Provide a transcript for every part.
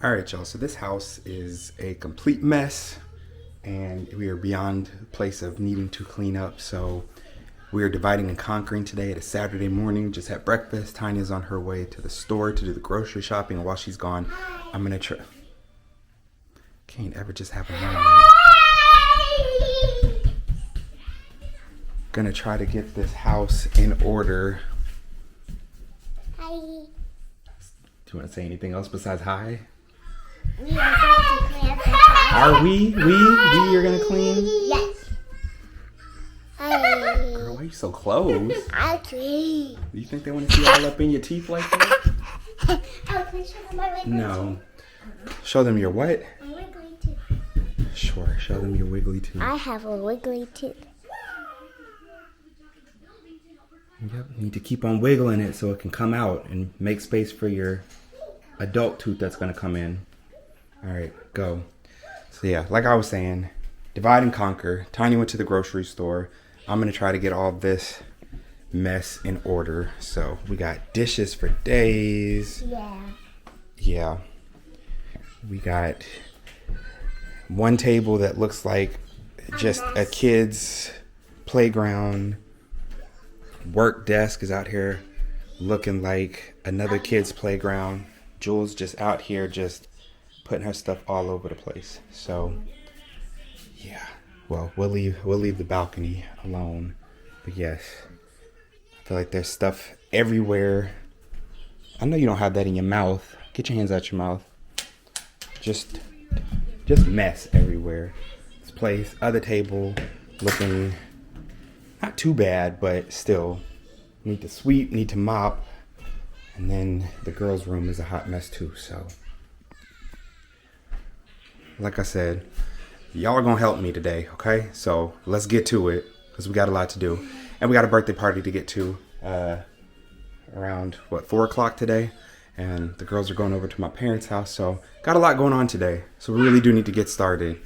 All right, y'all, so this house is a complete mess and we are beyond the place of needing to clean up. So we are dividing and conquering today. It is Saturday morning, just had breakfast. Tanya's on her way to the store to do the grocery shopping, and while she's gone, I'm gonna try. Can't ever just have a moment. Gonna try to get this house in order. Hi. Do you want to say anything else besides hi? We are going to clean up the house. Are we? We are gonna clean? Yes. Hi. Girl, why are you so close? I clean. Do you think they want to see all up in your teeth like that? Oh, can I show them my wiggly No. Show them your what? My wiggly tooth. Sure, show them your wiggly tooth. I have a wiggly tooth. Yep, you need to keep on wiggling it so it can come out and make space for your adult tooth that's gonna come in. All right, go. So yeah, like I was saying, divide and conquer. Tanya went to the grocery store. I'm gonna try to get all this mess in order. So we got dishes for days. Yeah. We got one table that looks like just a kid's playground. Work desk is out here looking like another kid's playground. Jules just out here just putting her stuff all over the place. So yeah, well, we'll leave the balcony alone. But yes, I feel like there's stuff everywhere. I know you don't have that in your mouth. Get your hands out your mouth. Just mess everywhere. This place, other table, looking not too bad, but still need to sweep, need to mop. And then the girls' room is a hot mess too. So like I said, y'all are gonna help me today, okay? So let's get to it, because we got a lot to do. And we got a birthday party to get to around, 4 o'clock today. And the girls are going over to my parents' house. So got a lot going on today. So we really do need to get started.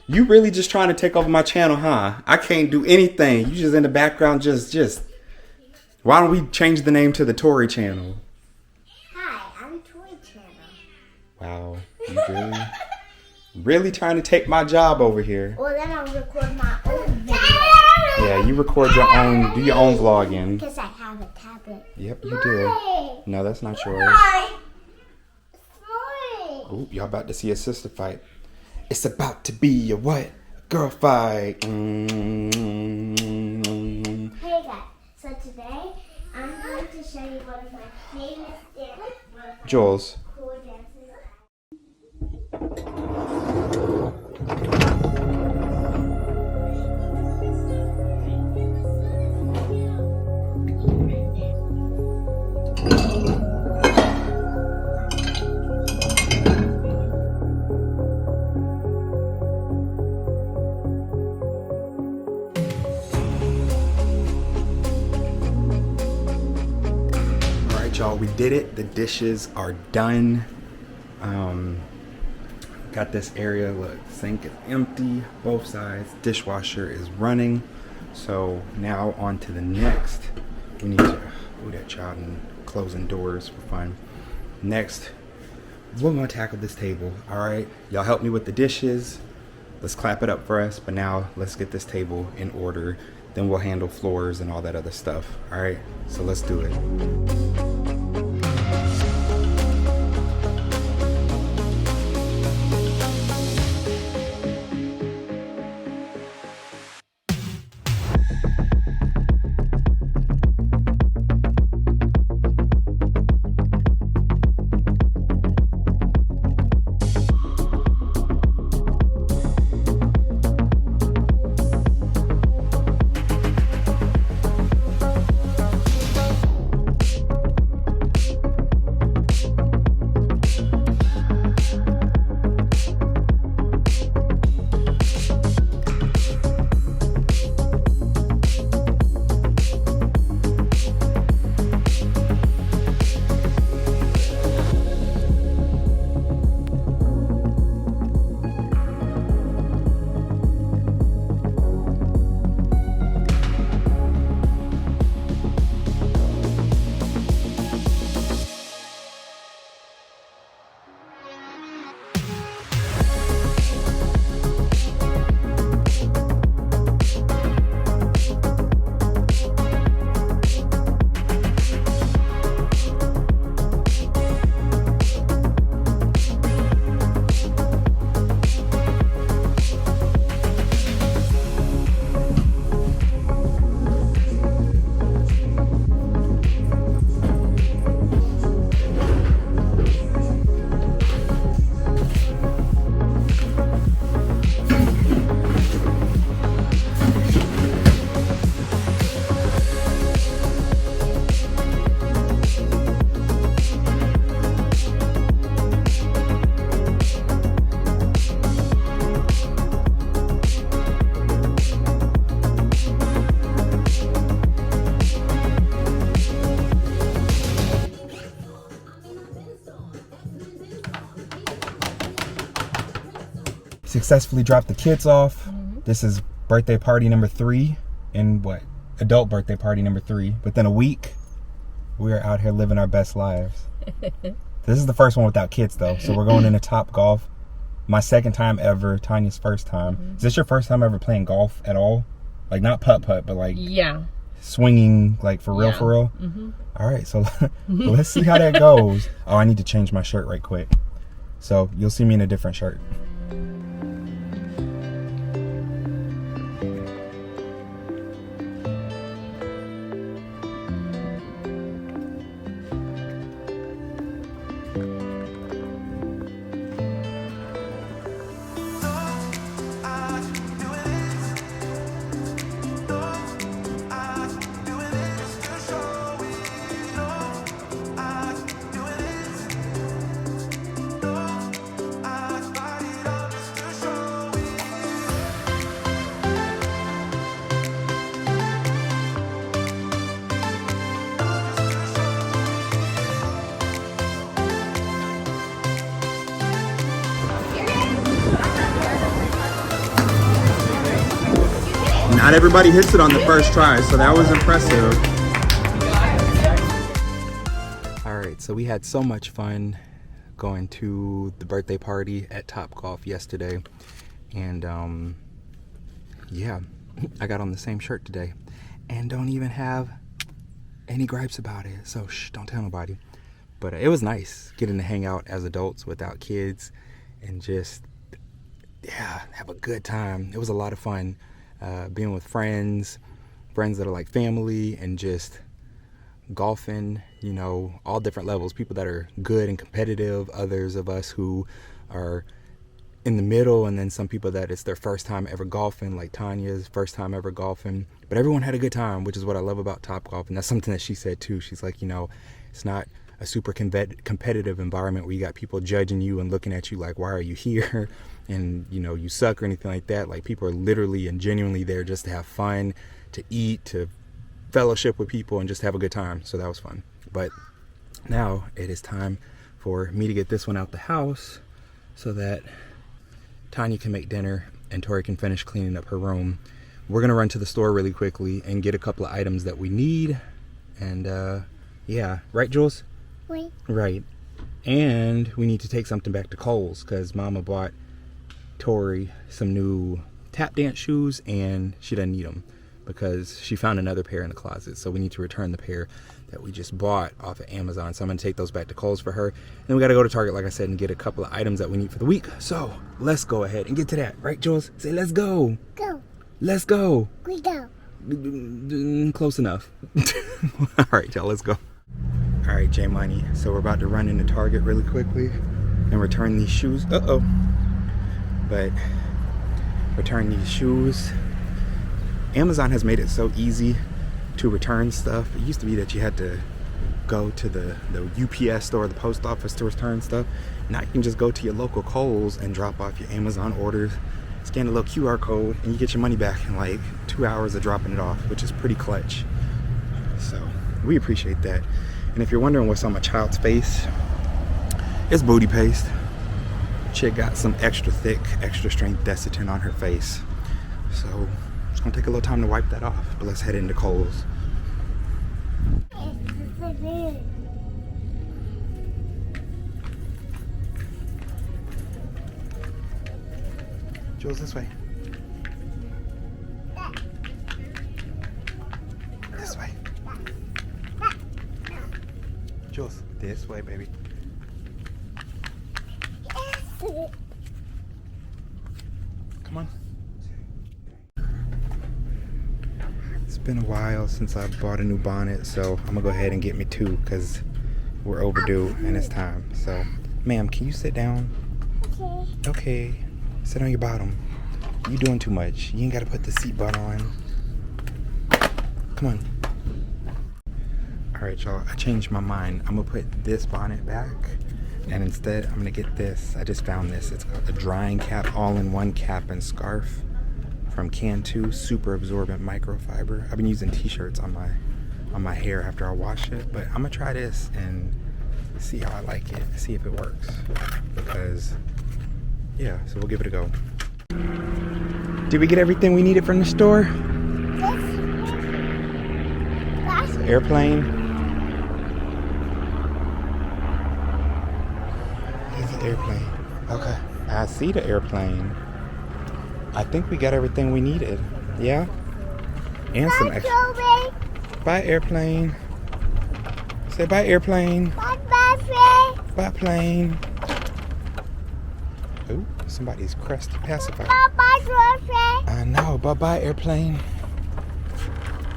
You really just trying to take over my channel, huh? I can't do anything. You just in the background, just. Why don't we change the name to the Tori channel? Hi, I'm Toy Channel. Wow, you really trying to take my job over here. Well, then I'll record my own video. Yeah, you record your own, do your own vlogging. Because I have a tablet. Yep, you do. No, that's not yours. Oh, y'all about to see a sister fight. It's about to be a what? A girl fight. Hey guys, so today I'm going to show you one of my famous dances. Jules. Cool dances. Y'all, we did it. The dishes are done. Got this area, look, sink is empty, both sides. Dishwasher is running. So now on to the next. We need to, that child and closing doors for fun. Next, we're gonna tackle this table. All right, y'all help me with the dishes. Let's clap it up for us. But now let's get this table in order. Then we'll handle floors and all that other stuff. All right, so let's do it. successfully dropped the kids off. This is birthday party number 3 and what? Adult birthday party number 3. Within a week, we are out here living our best lives. This is the first one without kids though, so we're going into Top Golf. My second time ever, Tanya's first time. Is this your first time ever playing golf at all? Like not putt-putt, but like swinging like for real, for real? All right, so let's see how that goes. Oh, I need to change my shirt right quick. So you'll see me in a different shirt. Not everybody hits it on the first try, so that was impressive. All right, so we had so much fun going to the birthday party at Top Golf yesterday. And yeah, I got on the same shirt today and don't even have any gripes about it. So shh, don't tell nobody. But it was nice getting to hang out as adults without kids and just, yeah, have a good time. It was a lot of fun. Being with friends that are like family, and just golfing, you know, all different levels. People that are good and competitive, others of us who are in the middle, and then some people that it's their first time ever golfing, like Tanya's first time ever golfing. But everyone had a good time, which is what I love about Top Golf. And that's something that she said too. She's like, you know, it's not a super competitive environment where you got people judging you and looking at you like, why are you here? And, you know, you suck or anything like that. Like, people are literally and genuinely there just to have fun, to eat, to fellowship with people, and just have a good time. So that was fun. But now it is time for me to get this one out the house so that Tanya can make dinner and Tori can finish cleaning up her room. We're going to run to the store really quickly and get a couple of items that we need. And, yeah. Right, Jules? Wait. Right. And we need to take something back to Kohl's because Mama bought Tori some new tap dance shoes and she doesn't need them because she found another pair in the closet. So we need to return the pair that we just bought off of Amazon. So I'm going to take those back to Kohl's for her. And then we got to go to Target, like I said, and get a couple of items that we need for the week. So let's go ahead and get to that. Right, Jules? Say, let's go. Go. Let's go. We go. Close enough. All right, y'all, let's go. All right, J Money. So we're about to run into Target really quickly and return these shoes. But return these shoes. Amazon has made it so easy to return stuff. It used to be that you had to go to the UPS store, the post office, to return stuff. Now you can just go to your local Kohl's and drop off your Amazon orders, scan a little QR code, and you get your money back in like 2 hours of dropping it off, which is pretty clutch. So we appreciate that. And if you're wondering what's on my child's face, it's booty paste. Chick got some extra thick, extra strength Desitin on her face. So it's gonna take a little time to wipe that off, but let's head into Kohl's. Jules, this way. This way. Jules, this way, baby. Come on. It's been a while since I bought a new bonnet, so I'm gonna go ahead and get me two because we're overdue and it's time. So, ma'am, can you sit down? Okay. Okay. Sit on your bottom. You doing too much. You ain't gotta put the seatbelt on. Come on. Alright, y'all, I changed my mind. I'm gonna put this bonnet back, and instead I'm gonna get this. I just found this. It's called a drying cap, all-in-one cap and scarf from Can2, super absorbent microfiber. I've been using t-shirts on my hair after I wash it, but I'm gonna try this and see how I like it, see if it works. Because, yeah, so we'll give it a go. Did we get everything we needed from the store? Airplane. There's the airplane. Okay. I see the airplane. I think we got everything we needed. Yeah? And some extra. Bye, airplane. Say bye, airplane. Bye, bye, Bye, plane. Ooh, somebody's crusty pacifier. bye, bye, I know. Bye-bye, airplane.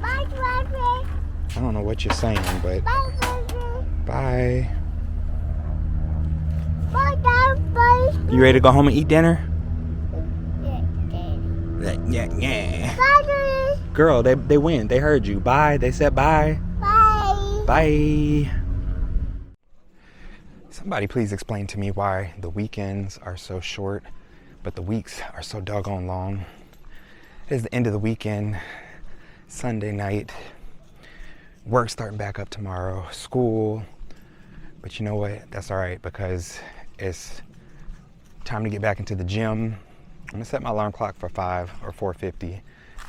bye, bye, I don't know what you're saying, but bye, bye. bye. You ready to go home and eat dinner? Yeah. Bye. Girl, they win. They heard you. Bye. They said bye. Bye. Bye. Somebody please explain to me why the weekends are so short, but the weeks are so doggone long. It is the end of the weekend, Sunday night. Work starting back up tomorrow, school. But you know what? That's all right because it's time to get back into the gym. I'm gonna set my alarm clock for 5 or 4:50,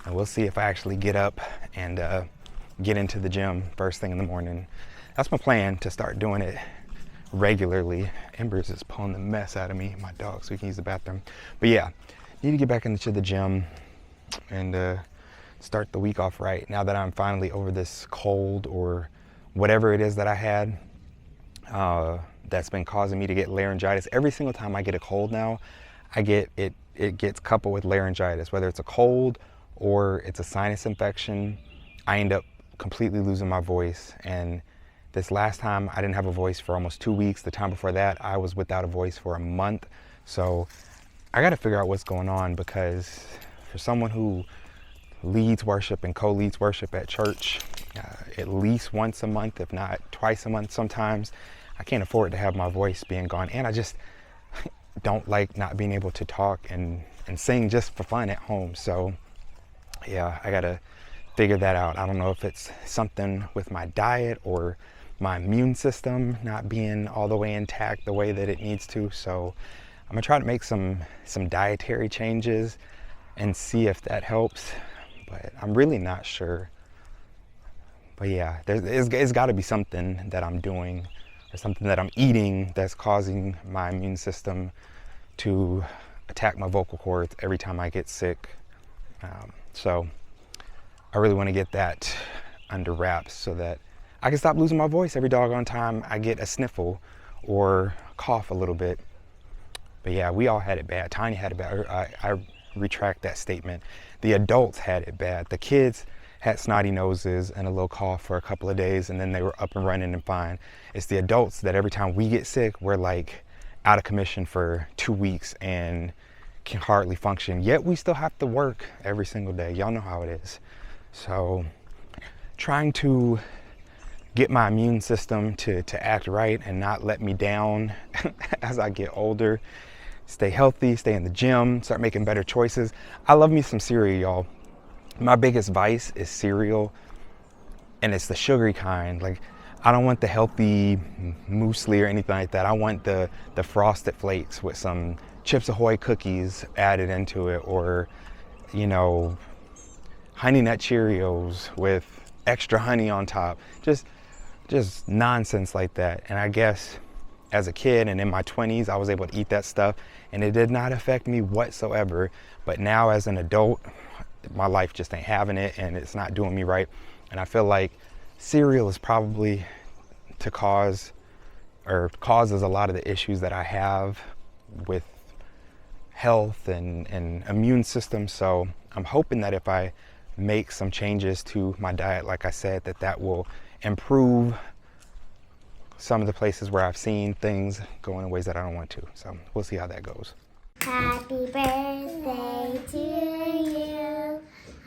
and we'll see if I actually get up and get into the gym first thing in the morning. That's my plan, to start doing it regularly. Ember's is pulling the mess out of me, my dog, so we can use the bathroom. But yeah, need to get back into the gym and start the week off right. Now that I'm finally over this cold or whatever it is that I had, that's been causing me to get laryngitis. Every single time I get a cold now, I get it. It gets coupled with laryngitis, whether it's a cold or it's a sinus infection. I end up completely losing my voice. And this last time I didn't have a voice for almost 2 weeks. The time before that, I was without a voice for a month. So I got to figure out what's going on, because for someone who leads worship and co-leads worship at church at least once a month, if not twice a month sometimes, I can't afford to have my voice being gone. And I just don't like not being able to talk and sing just for fun at home. So yeah, I gotta figure that out. I don't know if it's something with my diet or my immune system not being all the way intact the way that it needs to. So I'm gonna try to make some dietary changes and see if that helps, but I'm really not sure. But yeah, it's got to be something that I'm doing or something that I'm eating that's causing my immune system to attack my vocal cords every time I get sick. So I really want to get that under wraps so that I can stop losing my voice every doggone time I get a sniffle or cough a little bit. But yeah, we all had it bad. Tiny had it bad. I retract that statement. The adults had it bad. The kids had snotty noses and a little cough for a couple of days, and then they were up and running and fine. It's the adults that every time we get sick, we're like out of commission for 2 weeks and can hardly function. Yet we still have to work every single day. Y'all know how it is. So trying to get my immune system to act right and not let me down as I get older. Stay healthy, stay in the gym, start making better choices. I love me some cereal, y'all. My biggest vice is cereal, and it's the sugary kind. Like, I don't want the healthy muesli or anything like that. I want the Frosted Flakes with some Chips Ahoy cookies added into it, or, you know, Honey Nut Cheerios with extra honey on top. Just nonsense like that. And I guess as a kid and in my 20s, I was able to eat that stuff, and it did not affect me whatsoever. But now as an adult, my life just ain't having it, and it's not doing me right. And I feel like cereal is probably causes a lot of the issues that I have with health and immune system. So I'm hoping that if I make some changes to my diet, like I said, that will improve some of the places where I've seen things going in ways that I don't want to. So we'll see how that goes. Happy birthday to you.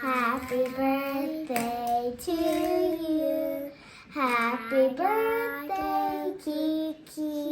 Happy birthday to you. Happy birthday, Kiki.